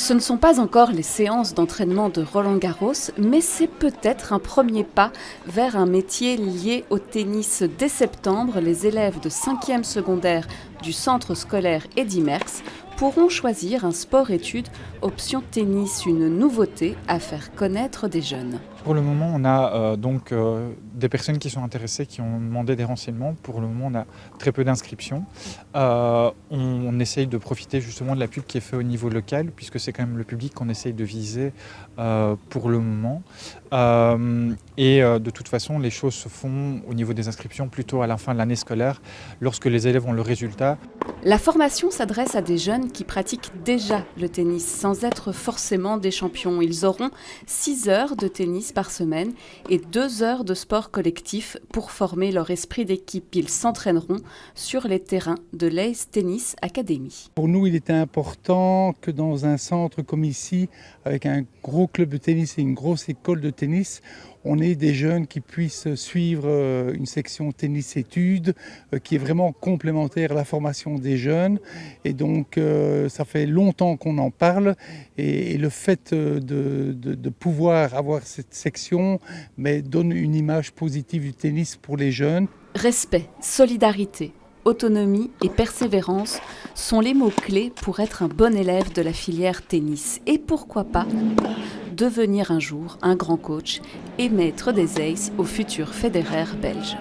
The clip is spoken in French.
Ce ne sont pas encore les séances d'entraînement de Roland-Garros, mais c'est peut-être un premier pas vers un métier lié au tennis. Dès septembre, les élèves de 5e secondaire du centre scolaire Eddy Merckx pourront choisir un sport-études option tennis, une nouveauté à faire connaître des jeunes. Pour le moment, on a des personnes qui sont intéressées, qui ont demandé des renseignements. Pour le moment, on a très peu d'inscriptions. On essaye de profiter justement de la pub qui est faite au niveau local, puisque c'est quand même le public qu'on essaye de viser pour le moment. De toute façon, les choses se font au niveau des inscriptions plutôt à la fin de l'année scolaire, lorsque les élèves ont le résultat. La formation s'adresse à des jeunes qui pratiquent déjà le tennis sans être forcément des champions. Ils auront 6 heures de tennis par semaine et 2 heures de sport collectif pour former leur esprit d'équipe. Ils s'entraîneront sur les terrains de l'Ace Tennis Academy. Pour nous, il était important que dans un centre comme ici, avec un gros club de tennis et une grosse école de tennis, on ait des jeunes qui puissent suivre une section tennis-études qui est vraiment complémentaire à la formation des jeunes. Et donc, ça fait longtemps qu'on en parle. Et le fait de pouvoir avoir cette section donne une image positive du tennis pour les jeunes. Respect, solidarité, autonomie et persévérance sont les mots-clés pour être un bon élève de la filière tennis. Et pourquoi pas devenir un jour un grand coach et maître des aces au futur Federer belge.